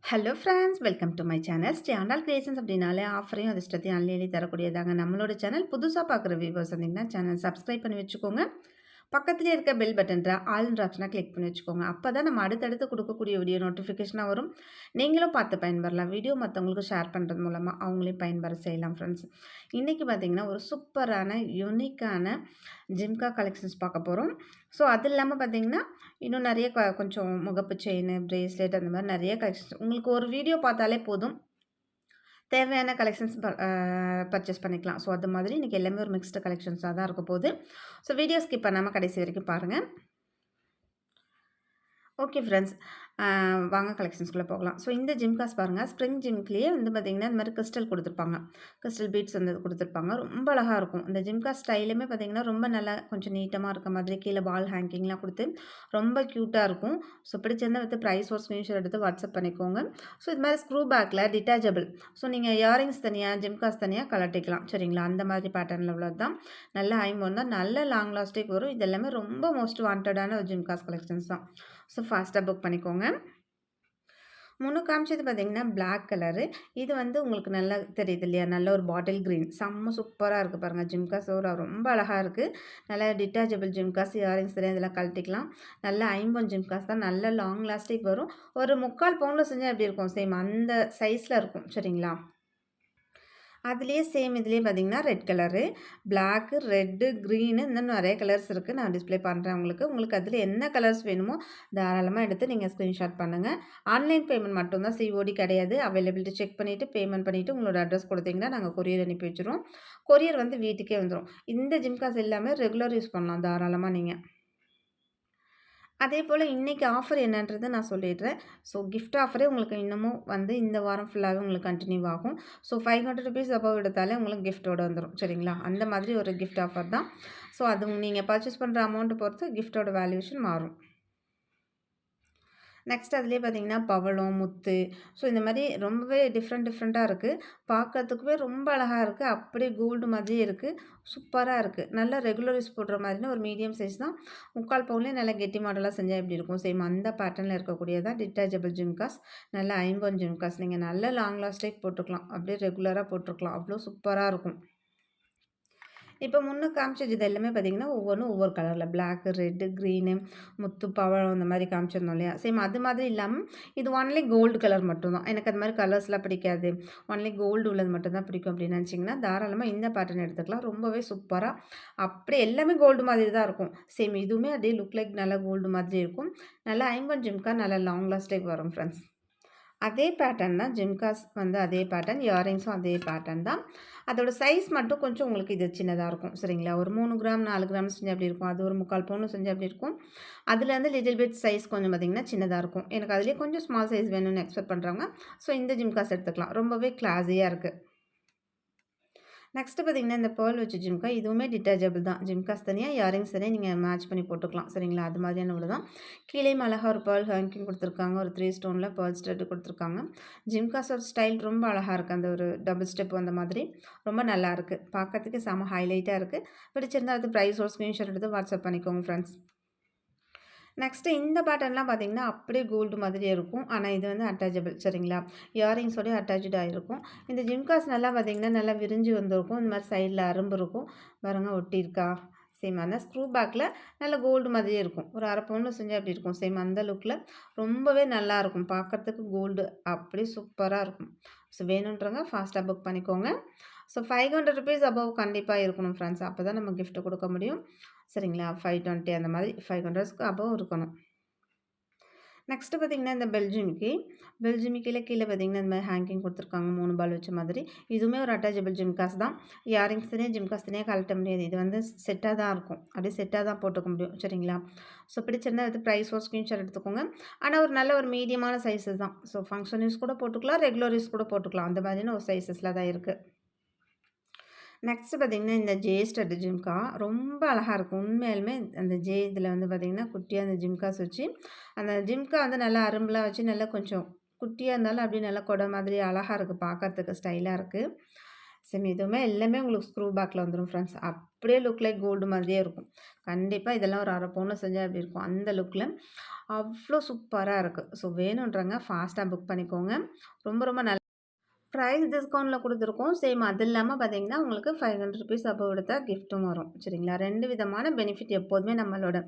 Hello friends, welcome to my channel. Shri Andal creations அப்படின்னாலே ஆஃபரையும் அதிர்ஷ்டத்தையும் அள்ளி அள்ளி தரக்கூடியதாங்க நம்மளோட சேனல். புதுசாக பார்க்குற வியூவர்ஸ் வந்தீங்கன்னா சேனல் சப்ஸ்கிரைப் பண்ணி வச்சுக்கோங்க. பக்கத்துலேயே இருக்க பெல் பட்டன்ற ஆல்ன்ற ஆப்ஷனாக கிளிக் பண்ணி வச்சுக்கோங்க. அப்போ தான் நம்ம அடுத்தடுத்து கொடுக்கக்கூடிய வீடியோ நோட்டிஃபிகேஷனாக வரும். நீங்களும் பார்த்து பயன்பெறலாம். வீடியோ மற்றவங்களுக்கு ஷேர் பண்ணுறது மூலமாக அவங்களையும் பயன்பெற செய்யலாம் ஃப்ரெண்ட்ஸ். இன்றைக்கி பார்த்திங்கன்னா ஒரு சூப்பரான யூனிக்கான ஜிம்கா கலெக்ஷன்ஸ் பார்க்க போகிறோம். ஸோ அது இல்லாமல் பார்த்திங்கன்னா இன்னும் நிறைய கொஞ்சம் முகப்பு செயின், பிரேஸ்லெட் அந்த மாதிரி நிறைய கலெக்ஷன்ஸ் உங்களுக்கு ஒரு வீடியோ பார்த்தாலே போதும். தேவையான கலெக்ஷன்ஸ் பர்ச்சேஸ் பண்ணிக்கலாம். ஸோ அது மாதிரி இன்றைக்கி எல்லாமே ஒரு மிக்ஸ்டு கலெக்ஷன்ஸாக தான் இருக்க போகுது. ஸோ வீடியோ ஸ்கிப் பண்ணாமல் கடைசி வரைக்கும் பாருங்கள். ஓகே ஃப்ரெண்ட்ஸ், வாங்க கலெக்ஷன்ஸ்குள்ளே போகலாம். ஸோ இந்த ஜிம்காஸ் பாருங்கள், ஸ்ப்ரிங் ஜிம்க்லேயே வந்து பார்த்திங்கன்னா இந்த மாதிரி கிறிஸ்டல் கொடுத்துருப்பாங்க. கிறிஸ்டல் பீட்ஸ் வந்து கொடுத்துருப்பாங்க. ரொம்ப அழகாக இருக்கும். இந்த ஜிம்காஸ் ஸ்டைலுமே பார்த்திங்கன்னா ரொம்ப நல்லா கொஞ்சம் நீட்டமாக இருக்க மாதிரி கீழே பால் ஹேங்கிங்லாம் கொடுத்து ரொம்ப க்யூட்டாக இருக்கும். ஸோ பிடிச்சிருந்தா வித் ப்ரைஸ் ஒரு ஸ்க்ரீன்ஷாட் எடுத்து வாட்ஸ்அப் பண்ணிக்கோங்க. ஸோ இது மாதிரி ஸ்க்ரூ பேக்கில் டிட்டாச்சபிள். ஸோ நீங்கள் இயரிங்ஸ் தனியாக ஜிம்காஸ் தனியாக கலட்டிக்கலாம். சரிங்களா? அந்த மாதிரி பேட்டர்னில் உள்ளது தான். நல்ல ஐம்பொன் தான், நல்ல லாங் லாஸ்டிக் வரும். இது எல்லாமே ரொம்ப மோஸ்ட் வாண்டடான ஒரு ஜிம்காஸ் கலெக்ஷன்ஸ் தான். ஸோ ஃபாஸ்ட்டாக புக் பண்ணிக்கோங்க. முன்னு காமிச்சது பார்த்திங்கன்னா பிளாக் கலரு. இது வந்து உங்களுக்கு நல்லா தெரியுது இல்லையா? நல்ல ஒரு பாட்டில் க்ரீன், செம்ம சூப்பராக இருக்குது பாருங்கள். ஜிம்காஸ் ரொம்ப அழகாக இருக்குது. நல்லா டிட்டாச்சபிள் ஜிம்காஸ், இயரிங்ஸ் தெரியும், இதெல்லாம் கழட்டிக்கலாம். நல்ல ஐம்பொன் ஜிம்காஸ் தான், நல்ல லாங் லாஸ்டிக் வரும். ஒரு 3/4 பவுனில் செஞ்சால் எப்படி இருக்கும்? சேம் அந்த சைஸில் இருக்கும். சரிங்களா? அதுலேயே சேம் இதுலேயே பார்த்திங்கன்னா red colour, black, red, green, இன்னும் நிறைய கலர்ஸ் இருக்குது. நான் டிஸ்பிளே பண்ணுறேன் உங்களுக்கு. உங்களுக்கு அதில் என்ன கலர்ஸ் வேணுமோ தாராளமாக எடுத்து நீங்கள் ஸ்க்ரீன்ஷாட் பண்ணுங்கள். ஆன்லைன் பேமெண்ட் மட்டும்தான், சிஓடி கிடையாது. அவைலபிலிட்டி செக் பண்ணிவிட்டு பேமெண்ட் பண்ணிவிட்டு உங்களோட அட்ரஸ் கொடுத்தீங்கன்னா நாங்கள் கொரியர் அனுப்பி வச்சுருவோம். கொரியர் வந்து வீட்டுக்கே வந்துடும். இந்த ஜிம்காஸ் எல்லாமே ரெகுலர் யூஸ் பண்ணலாம் தாராளமாக நீங்கள். அதே போல் இன்றைக்கி ஆஃபர் என்னன்றது நான் சொல்லிடுறேன். ஸோ கிஃப்ட் ஆஃபரே உங்களுக்கு இன்னமும் வந்து இந்த வாரம் ஃபுல்லாகவே உங்களுக்கு கண்டினியூ ஆகும். ஸோ ₹500 அபவ் எடுத்தாலே உங்களுக்கு கிஃப்ட்டோடு வந்துடும். சரிங்களா? அந்த மாதிரி ஒரு கிஃப்ட் ஆஃபர் தான். ஸோ அது நீங்கள் பர்ச்சேஸ் பண்ணுற அமௌண்ட்டை பொறுத்து கிஃப்ட்டோட வேல்யூஷன் மாறும். நெக்ஸ்ட் அதிலே பார்த்திங்கன்னா பவளம், முத்து, ஸோ இந்த மாதிரி ரொம்பவே டிஃப்ரெண்ட்டாக இருக்குது. பார்க்கறதுக்குமே ரொம்ப அழகாக இருக்குது. அப்படியே கோல்டு மாதிரியே இருக்குது. சூப்பராக இருக்குது. நல்லா ரெகுலர் யூஸ் போடுற மாதிரினா ஒரு மீடியம் சைஸ் தான். 3/4 பவுன்லேயே நல்லா கெட்டி மாடலாக செஞ்சால் எப்படி இருக்கும்? சேம் அந்த பேட்டர்னில் இருக்கக்கூடியதான் டிட்டாச்சபிள் ஜிம்காஸ். நல்ல ஐம்பொன் ஜிம்காஸ். நீங்கள் நல்ல லாங் லாஸ்டிக் போட்டுக்கலாம். அப்படியே ரெகுலராக போட்டுருக்கலாம். அவ்வளோ சூப்பராக இருக்கும். இப்போ முன்ன காமிச்சது இது எல்லாமே பார்த்திங்கன்னா ஒவ்வொன்றும் ஒவ்வொரு கலரில் பிளாக்கு, ரெட்டு, க்ரீனு, முத்து, பவழம் இந்த மாதிரி காமிச்சிருந்தோம் இல்லையா? சேம் அது மாதிரி இல்லாமல் இது ஒன்லி கோல்டு கலர் மட்டும்தான். எனக்கு அது மாதிரி கலர்ஸ்லாம் பிடிக்காது, ஒன்லி கோல்டு உள்ளது மட்டும்தான் பிடிக்கும் அப்படின்னு நினச்சிங்கன்னா தாராளமாக இந்த பேட்டர்ன் எடுத்துக்கலாம். ரொம்பவே சூப்பராக அப்படியே எல்லாமே கோல்டு மாதிரி தான் இருக்கும். சேம் இதுவுமே அப்படியே லுக் லைக் நல்லா கோல்டு மாதிரி இருக்கும். நல்லா ஐம்பன் ஜிம்கா நல்லா லாங் லாஸ்டிக் வரும் ஃப்ரெண்ட்ஸ். அதே பேட்டர்ன் தான் ஜிம்காஸ் வந்து அதே பேட்டர்ன், இயரிங்ஸும் அதே பேட்டர்ன் தான். அதோட சைஸ் மட்டும் கொஞ்சம் உங்களுக்கு இது சின்னதாக இருக்கும். சரிங்களா? ஒரு 3 கிராம் 4 கிராம் செஞ்சால் அப்படி இருக்கும். அது ஒரு 3/4 பவுன் செஞ்சால் அப்படி இருக்கும். அதுலேருந்து லிட்டில் பிட் சைஸ் கொஞ்சம் பார்த்திங்கன்னா சின்னதாக இருக்கும். எனக்கு அதுலேயே கொஞ்சம் ஸ்மால் சைஸ் வேணும்னு எக்ஸ்பெக்ட் பண்ணுறாங்க. ஸோ இந்த ஜிம்காஸ் எடுத்துக்கலாம். ரொம்பவே கிளாஸியாக இருக்குது. நெக்ஸ்ட்டு பார்த்திங்கன்னா இந்த பேர்ல் வச்ச ஜிம்கா, இதுவுமே டிட்டாச்சபிள் தான். ஜிம்காஸ் தனியாக, இயரிங்ஸ் தனியாக நீங்கள் மேட்ச் பண்ணி போட்டுக்கலாம். சரிங்களா? அது மாதிரியான உள்ள தான். கீழேயும் அழகாக ஒரு பேர்ல் ஹேங்கிங் கொடுத்துருக்காங்க. ஒரு 3 ஸ்டோனில் பேர்ல் ஸ்டட்டு கொடுத்துருக்காங்க. ஜிம்காஸோட ஸ்டைல் ரொம்ப அழகாக இருக்குது. அந்த ஒரு டபுள் ஸ்டெப் அந்த மாதிரி ரொம்ப நல்லாயிருக்கு. பார்க்கறதுக்கு செம ஹைலைட்டாக இருக்குது. பிடிச்சிருந்தா அது ப்ரைஸ் ஒரு ஸ்க்ரீன்ஷாட் எடுத்து வாட்ஸ்அப் பண்ணிக்கோங்க ஃப்ரெண்ட்ஸ். நெக்ஸ்ட்டு இந்த பேட்டர்ன்லாம் பார்த்திங்கன்னா அப்படியே கோல்டு மாதிரியே இருக்கும். ஆனால் இது வந்து அட்டாச்சபிள். சரிங்களா? இயரிங்ஸோடய அட்டாச்சாக இருக்கும். இந்த ஜிம்காஸ் நல்லா பார்த்திங்கன்னா நல்லா விரிஞ்சு வந்திருக்கும். இந்த மாதிரி சைடில் அரும்பு இருக்கும் பாருங்க, ஒட்டியிருக்கா? சேம் அந்த ஸ்க்ரூ பேக்கில் நல்ல கோல்டு மாதிரியே இருக்கும். ஒரு அரை பவுனில் செஞ்சால் அப்படி இருக்கும். சேம் அந்த லுக்கில் ரொம்பவே நல்லாயிருக்கும். பார்க்குறதுக்கு கோல்டு அப்படியே சூப்பராக இருக்கும். ஸோ வேணுன்றவங்க ஃபாஸ்ட்டாக புக் பண்ணிக்கோங்க. ஸோ ₹500 அபவ் கண்டிப்பாக இருக்கணும் ஃப்ரெண்ட்ஸ். அப்போ தான் நம்ம கிஃப்ட் கொடுக்க முடியும். சரிங்களா? 520 அந்த மாதிரி 500க்கு அபவ் இருக்கணும். நெக்ஸ்ட்டு பார்த்திங்கன்னா இந்த பெல்ஜிமிக்கியில் கீழே பார்த்திங்கன்னா இந்த மாதிரி ஹேங்கிங் கொடுத்துருக்காங்க 3 பால் வச்ச மாதிரி. இதுவுமே ஒரு அட்டாச்சபிள் ஜிம்காஸ் தான். இயரிங்ஸ் தனியாக ஜிம்காஸ் தனியாக கழட்ட முடியாது. இது வந்து செட்டாக தான் இருக்கும். அப்படியே செட்டாக தான் போட்டுக்க முடியும். சரிங்களா? ஸோ பிடிச்சிருந்தா அது ப்ரைஸ் ஒரு ஸ்க்ரீன்ஷாட் எடுத்துக்கோங்க. ஆனால் ஒரு நல்ல ஒரு மீடியமான சைஸஸ் தான். ஸோ ஃபங்க்ஷன் யூஸ் கூட போட்டுக்கலாம், ரெகுலர் யூஸ் கூட போட்டுக்கலாம். அந்த மாதிரியான ஒரு சைஸஸில் தான் இருக்குது. நெக்ஸ்ட்டு பார்த்திங்கன்னா இந்த ஜே ஸ்டட் ஜிம்கா ரொம்ப அழகாக இருக்கும். உண்மையாலுமே அந்த ஜே இதில் வந்து பார்த்திங்கன்னா குட்டியாக அந்த ஜிம்காஸ் வச்சு அந்த ஜிம்கா வந்து நல்லா அரும்புலாம் வச்சு நல்லா கொஞ்சம் குட்டியாக இருந்தாலும் அப்படியே நல்லா கொடை மாதிரி அழகாக இருக்குது. பார்க்கறதுக்கு ஸ்டைலாக இருக்குது. சேம் இதுவுமே எல்லாமே உங்களுக்கு ஸ்க்ரூ பேக்கில் வந்துடும் ஃப்ரெண்ட்ஸ். அப்படியே லுக் லைக் கோல்டு மாதிரியே இருக்கும். கண்டிப்பாக இதெல்லாம் ஒரு அரை பவுனில் செஞ்சால் எப்படி இருக்கும் அந்த லுக்கில் அவ்வளோ சூப்பராக இருக்குது. ஸோ வேணுன்றவங்க ஃபாஸ்ட்டாக புக் பண்ணிக்கோங்க. ரொம்ப ரொம்ப நல்ல ப்ரைஸ் டிஸ்கவுண்ட்டில் கொடுத்துருக்கோம். சேம் அது இல்லாமல் பார்த்தீங்கன்னா உங்களுக்கு ₹500 அபோவ் எடுத்தால் கிஃப்ட்டும் வரும். சரிங்களா? 2 விதமான பெனிஃபிட் எப்போதுமே நம்மளோட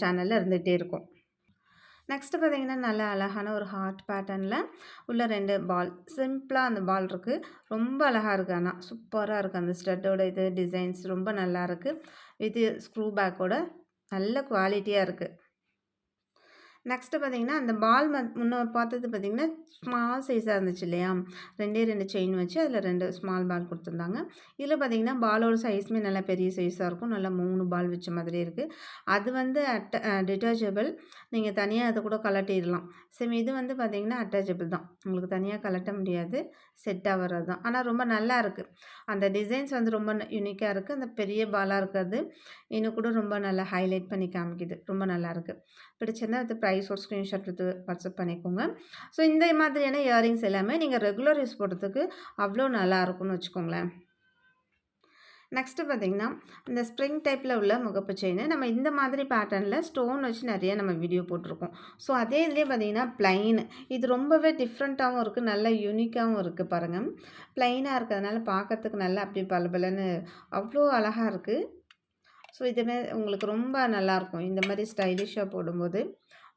சேனலில் இருந்துகிட்டே இருக்கும். நெக்ஸ்ட்டு பார்த்தீங்கன்னா, நல்லா அழகான ஒரு ஹார்ட் பேட்டர்னில் உள்ள 2 பால். சிம்பிளா அந்த பால் இருக்கு. ரொம்ப அழகா இருக்கு ஆனா. சூப்பரா இருக்கு. அந்த ஸ்டட்டோட இது டிசைன்ஸ் ரொம்ப நல்லா இருக்கு. வித் ஸ்க்ரூ பேக்கோட நல்ல குவாலிட்டியா இருக்கு. நெக்ஸ்ட்டு பார்த்தீங்கன்னா, அந்த பால் முன்ன பார்த்தது பார்த்தீங்கன்னா, ஸ்மால் சைஸா இருந்துச்சு இல்லையா? 2டே 2 செயின் வச்சு அதில 2 ஸ்மால் பால் குடுத்துருந்தாங்க. இதில பார்த்தீங்கன்னா, பாலோட சைஸுமே நல்லா பெரிய சைஸா இருக்கும். நல்லா 3 பால் வச்ச மாதிரி இருக்கு. அது வந்து டிட்டாச்சபிள். நீங்க தனியா அத கூட கழட்டிடலாம். சேம் இது வந்து பார்த்தீங்கன்னா, அட்டாச்சபிள் தான். உங்களுக்கு தனியா கழட்ட முடியாது. செட்டா வர்றது தான். ஆனா ரொம்ப நல்லா இருக்கு. அந்த டிசைன்ஸ் வந்து ரொம்ப யூனிக்கா இருக்கு. அந்த பெரிய பாலா இருக்கிறது இன்னும் கூட ரொம்ப நல்லா ஹைலைட் பண்ணி காமிக்குது. ரொம்ப நல்லாயிருக்கு. பிடிச்சிருந்தா அது ப்ரைஸ் ஒரு ஸ்க்ரீன்ஷாட் எடுத்து வாட்ஸ்அப் பண்ணிக்கோங்க. ஸோ இந்த மாதிரியான இயரிங்ஸ் எல்லாமே நீங்கள் ரெகுலர் யூஸ் போடுறதுக்கு அவ்வளோ நல்லாயிருக்கும்னு வச்சுக்கோங்களேன். நெக்ஸ்ட்டு பார்த்தீங்கன்னா, இந்த ஸ்ப்ரிங் டைப்பில் உள்ள முகப்பு செயினு நம்ம இந்த மாதிரி பேட்டர்னில் ஸ்டோன் வச்சு நிறைய நம்ம வீடியோ போட்டிருக்கோம். ஸோ அதே இதுலேயே பார்த்தீங்கன்னா ப்ளைன் இது ரொம்பவே டிஃப்ரெண்ட்டாகவும் இருக்குது. நல்ல யூனிக்காகவும் இருக்குது பாருங்கள். ப்ளைனாக இருக்கிறதுனால பார்க்கறதுக்கு நல்லா அப்படியே பளபளன்னு அவ்வளோ அழகாக இருக்குது. ஸோ இதுவுமே உங்களுக்கு ரொம்ப நல்லாயிருக்கும். இந்த மாதிரி ஸ்டைலிஷாக போடும்போது.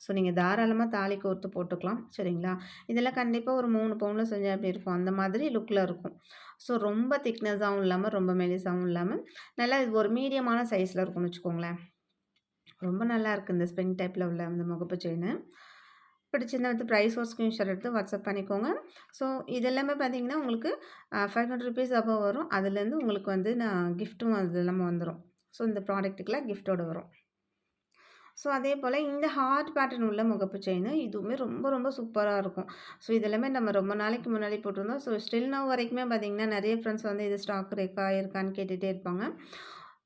ஸோ நீங்கள் தாராளமாக தாலி கோர்த்து போட்டுக்கலாம். சரிங்களா? இதெல்லாம் கண்டிப்பாக ஒரு 3 பவுனில் செஞ்சா எப்படி இருக்கும்? அந்த மாதிரி லுக்கில் இருக்கும். ஸோ ரொம்ப திக்னஸாகவும் இல்லாமல், ரொம்ப மெலிசாவும் இல்லாமல், நல்லா இது ஒரு மீடியமான சைஸில் இருக்கும்னு வச்சுக்கோங்களேன். ரொம்ப நல்லாயிருக்கு இந்த ஸ்ப்ரிங் டைப்பில் உள்ள இந்த முகப்பு செயினு. பிடிச்சிருந்தா வந்து ப்ரைஸ் ஒரு ஸ்க்ரீன்ஷாட் எடுத்து வாட்ஸ்அப் பண்ணிக்கோங்க. ஸோ இது எல்லாமே பார்த்தீங்கன்னா, உங்களுக்கு ₹500 அபோவ் வரும். அதுலேருந்து உங்களுக்கு வந்து நான் கிஃப்ட்டும் அது இல்லாம வந்துரும். ஸோ இந்த ப்ராடக்ட்டுக்குலாம் கிஃப்ட்டோட வரும். ஸோ அதே போல் இந்த ஹார்ட் பேட்டர்ன் உள்ள முகப்பு செயின் இதுவுமே ரொம்ப ரொம்ப சூப்பராக இருக்கும். ஸோ இதெல்லாமே நம்ம ரொம்ப நாளைக்கு முன்னாடி போட்டிருந்தோம். ஸோ ஸ்டில் நவ் வரைக்குமே பார்த்தீங்கன்னா, நிறைய ஃப்ரெண்ட்ஸ் வந்து இது ஸ்டாக் இருக்கான்னு கேட்டுகிட்டே இருப்பாங்க.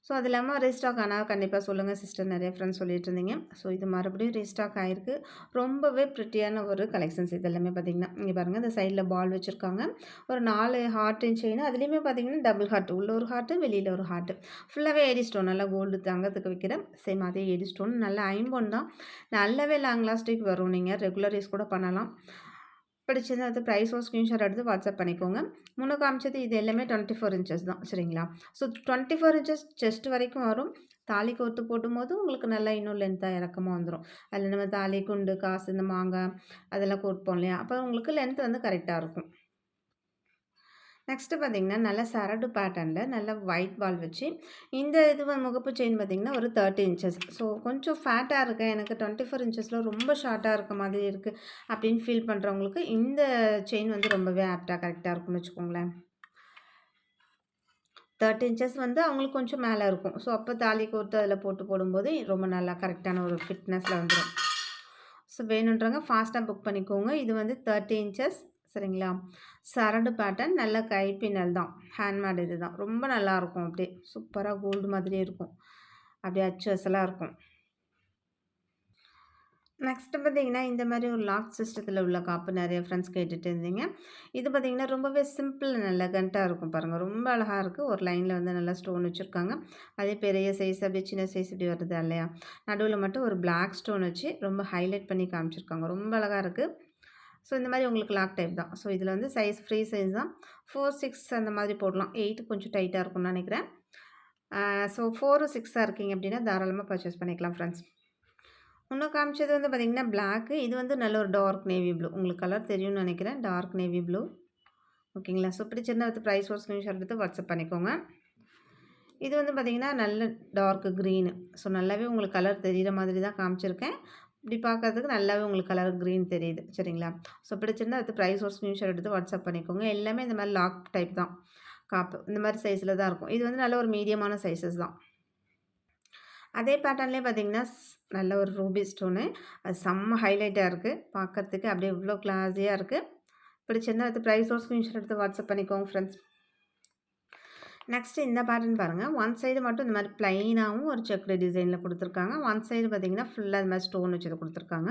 ஸோ அது இல்லாமல் ரீஸ்டாக் ஆனால் கண்டிப்பாக சொல்லுங்கள் சிஸ்டர், நிறைய ஃப்ரெண்ட்ஸ் சொல்லிட்டு இருந்தீங்க. ஸோ இது மறுபடியும் ரீஸ்டாக் ஆகிருக்கு. ரொம்பவே ப்ரிட்டியான ஒரு கலெக்ஷன்ஸ் இது எல்லாமே பார்த்தீங்கன்னா, இங்கே பாருங்கள் இந்த சைடில் பால் வச்சுருக்காங்க. ஒரு 4 ஹார்ட்டின் செயின் அதுலேயுமே பார்த்தீங்கன்னா டபுள் ஹார்ட் உள்ள ஒரு ஹார்ட்டு வெளியில் ஒரு ஹார்ட்டு ஃபுல்லாகவே ஏடி ஸ்டோன் நல்லா கோல்டு தங்கத்துக்கு வைக்கிற சேம் அதே ஏடி ஸ்டோன் நல்லா ஐம்பொன் தான். நல்லாவே லாங் லாஸ்டிக் வரும். நீங்கள் ரெகுலர் யூஸ் கூட பண்ணலாம். பிடிச்சது அது ப்ரைஸ் ஒரு ஸ்க்ரீன்ஷாட் எடுத்து வாட்ஸ்அப் பண்ணிக்கோங்க. முன்ன காமிச்சது இது எல்லாமே 24 இன்ச்சஸ் தான். சரிங்களா? ஸோ 24 இன்ச்சஸ் செஸ்ட் வரைக்கும் வரும். தாலி கோர்த்து போடும்போது உங்களுக்கு நல்லா இன்னும் லென்த்தாக இறக்கமா வந்துரும். அதில் நம்ம தாலி, குண்டு, காசு, இந்த மாங்காய் அதெல்லாம் கோர்ப்போம் இல்லையா? அப்போ உங்களுக்கு லென்த் வந்து கரெக்டாக இருக்கும். நெக்ஸ்ட்டு பார்த்தீங்கன்னா, நல்ல சரடு பேட்டர்னில் நல்ல ஒயிட் பால் வச்சு இந்த இது முகப்பு செயின் பார்த்தீங்கன்னா, ஒரு 30 இன்ச்சஸ். ஸோ கொஞ்சம் ஃபேட்டாக இருக்கேன். எனக்கு 24 இன்ச்சஸில் ரொம்ப ஷார்ட்டாக இருக்க மாதிரி இருக்குது அப்படின்னு ஃபீல் பண்ணுறவங்களுக்கு இந்த செயின் வந்து ரொம்பவே ஆப்டாக கரெக்டாக இருக்கும்னு வச்சுக்கோங்களேன். 30 இன்ச்சஸ் வந்து அவங்களுக்கு கொஞ்சம் மேலே இருக்கும். ஸோ அப்போ தாலி கோர்த்து அதில் போட்டு போடும்போது ரொம்ப நல்லா கரெக்டான ஒரு ஃபிட்னஸில் வந்துடும். ஸோ வேணுன்றவங்க ஃபாஸ்ட்டாக புக் பண்ணிக்கோங்க. இது வந்து 30 இன்ச்சஸ் சரிங்களா? சரடு பேட்டர்ன் நல்ல கைப்பின்னல் தான். ஹேண்ட்மேட் இது தான். ரொம்ப நல்லாயிருக்கும் அப்படியே. சூப்பராக கோல்டு மாதிரியே இருக்கும். அப்படியே அச்சு அசலாக இருக்கும். நெக்ஸ்ட்டு பார்த்தீங்கன்னா, இந்த மாதிரி ஒரு லாக் சிஸ்டத்தில் உள்ள காப்பு நிறைய ஃப்ரெண்ட்ஸ் கேட்டுட்டு இருந்தீங்க. இது பார்த்தீங்கன்னா, ரொம்பவே சிம்பிள் அண்ட் எலகண்ட்டாக இருக்கும் பாருங்கள். ரொம்ப அழகா இருக்குது. ஒரு லைனில் வந்து நல்லா ஸ்டோன் வச்சுருக்காங்க. அதே பெரிய சைஸ் அப்படியே சின்ன சைஸ் இப்படி வருது இல்லையா? நடுவில் மட்டும் ஒரு பிளாக் ஸ்டோன் வச்சு ரொம்ப ஹைலைட் பண்ணி காமிச்சிருக்காங்க. ரொம்ப அழகா இருக்குது. ஸோ இந்த மாதிரி உங்களுக்கு லாக் டைப் தான். ஸோ இதில் வந்து சைஸ் ஃப்ரீ சைஸ் தான். 4, 6 அந்த மாதிரி போடலாம். 8 கொஞ்சம் டைட்டாக இருக்கும்னு நினைக்கிறேன். ஸோ 4, 6ஆ இருக்கீங்க அப்படின்னா தாராளமாக பர்ச்சேஸ் பண்ணிக்கலாம் ஃப்ரெண்ட்ஸ். இன்னும் காமிச்சது வந்து பார்த்தீங்கன்னா பிளாக்கு. இது வந்து நல்ல ஒரு டார்க் நேவி ப்ளூ. உங்களுக்கு கலர் தெரியும்னு நினைக்கிறேன். Dark navy blue. ஓகேங்களா? ஸோ பிடிச்சிருந்தா வித் ப்ரைஸ் ஒரு ஸ்க்ரீன்ஷாட் எடுத்து வாட்ஸ்அப் பண்ணிக்கோங்க. இது வந்து பார்த்தீங்கன்னா நல்ல டார்க் க்ரீனு. ஸோ நல்லாவே உங்களுக்கு கலர் தெரிகிற மாதிரி தான் காமிச்சிருக்கேன். இப்படி பார்க்கறதுக்கு நல்லாவே உங்களுக்கு கலர் க்ரீன் தெரியுது. சரிங்களா? ஸோ பிடிச்சிருந்தா வித் ப்ரைஸ் ஒரு ஸ்க்ரீன்ஷாட் எடுத்து வாட்ஸ்அப் பண்ணிக்கோங்க. எல்லாமே இந்த மாதிரி லாக் டைப் தான். காப்பு இந்த மாதிரி சைஸில் தான் இருக்கும். இது வந்து நல்ல ஒரு மீடியமான சைஸஸ் தான். அதே பேட்டர்ன்லேயே பார்த்தீங்கன்னா, நல்ல ஒரு ரூபி ஸ்டோனு. அது செம்ம ஹைலைட்டாக இருக்குது. பார்க்கறதுக்கு அப்படியே இவ்வளோ கிளாஸியாக இருக்குது. பிடிச்சிருந்தா அது ப்ரைஸ் ஒரு ஸ்க்ரீன்ஷாட் எடுத்து வாட்ஸ்அப் பண்ணிக்கோங்க ஃப்ரெண்ட்ஸ். நெக்ஸ்ட்டு இந்த பேட்டர்ன் பாருங்கள். ஒன் சைடு மட்டும் இந்த மாரி பிளைனாவும் ஒரு செக்குடு டிசைனில் குடுத்துருக்காங்க. ஒன் சைடு பார்த்தீங்கன்னா, ஃபுல்லா இந்த மாரி ஸ்டோன் வச்சது குடுத்துருக்காங்க.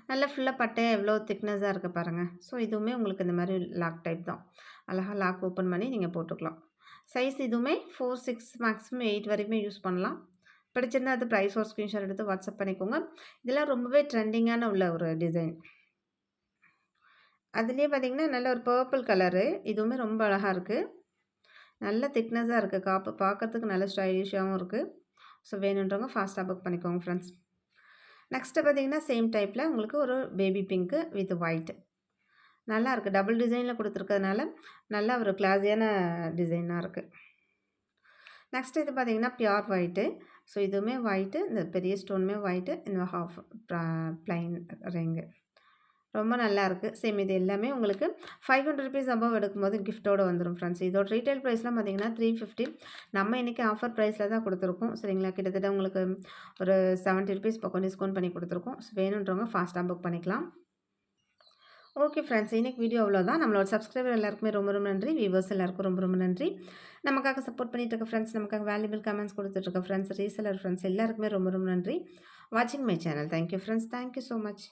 நல்லா ஃபுல்லா பட்டையா எவ்வளோ திக்னஸா இருக்கு பாருங்க. ஸோ இதுவுமே உங்களுக்கு இந்த மாரி லாக் டைப் தான். அழகா லாக் ஓப்பன் பண்ணி நீங்க போட்டுக்கலாம். சைஸ் இதுவுமே 4, 6 மேக்ஸிமம் 8 வரைக்குமே யூஸ் பண்ணலாம். பிடிச்சிருந்தா அது பிரைஸ் ஒரு ஸ்க்ரீன்ஷாட் எடுத்து வாட்ஸ்அப் பண்ணிக்கோங்க. இதெல்லாம் ரொம்பவே ட்ரெண்டிங்கான உள்ள ஒரு டிசைன். அதுலயே பார்த்தீங்கன்னா, நல்ல ஒரு பர்பிள் கலரு. இதுவுமே ரொம்ப அழகா இருக்கு. நல்ல திக்னஸா இருக்கு. காப்பு பார்க்கறதுக்கு நல்ல ஸ்டைலிஷாவும் இருக்கு. ஸோ வேணுன்றவங்க ஃபாஸ்ட்டா புக் பண்ணிக்கோங்க ஃப்ரெண்ட்ஸ். நெக்ஸ்ட்டு பார்த்தீங்கன்னா, சேம் டைப்ல உங்களுக்கு ஒரு பேபி பிங்க்கு வித் ஒயிட். நல்லா இருக்கு. டபுள் டிசைன்ல குடுத்துருக்கிறதுனால, நல்ல ஒரு கிளாஸியான டிசைனா இருக்கு. நெக்ஸ்ட் இது பார்த்தீங்கன்னா, பியூர் ஒயிட்டு. ஸோ இதுவுமே ஒயிட்டு. இந்த பெரிய ஸ்டோனுமே ஒயிட்டு. இந்த ஹாஃப் பிளைன் ரிங்கு. ரொம்ப நல்லாயிருக்கு. சேம் இது எல்லாமே உங்களுக்கு ₹500 அபோவ் எடுக்கும்போது கிஃப்ட்டோட வந்துரும் ஃப்ரெண்ட்ஸ். இதோட ரீட்டெயில் ப்ரைஸ்லாம் பார்த்தீங்கன்னா, 350. நம்ம இன்னைக்கு ஆஃபர் ப்ரைஸில தான் குடுத்துருக்கோம். சரிங்களா? கிட்டத்தட்ட உங்களுக்கு ஒரு ₹70 பக்கம் டிஸ்கவுண்ட் பண்ணி குடுத்துருக்கோம். ஸோ வேணுன்றவங்க ஃபாஸ்ட்டா புக் பண்ணிக்கலாம். Okay friends. இன்னைக்கு வீடியோ அவ்வளோதான். நம்மளோட சப்ஸ்கிரைபர் எல்லாருக்குமே ரொம்ப ரொம்ப நன்றி. வியூவர்ஸ் எல்லாருக்கும் ரொம்ப ரொம்ப நன்றி. நமக்காக சப்போர்ட் பண்ணிட்டு இருக்க ஃப்ரெண்ட்ஸ், நமக்காக வேல்யூபிள் கமெண்ட்ஸ் குடுத்துட்டு இருக்க ஃப்ரெண்ட்ஸ், ரீசெல்லர் ஃப்ரெண்ட்ஸ் எல்லாருக்குமே ரொம்ப ரொம்ப நன்றி. வாட்சிங் my channel. Thank you friends. Thank you so much.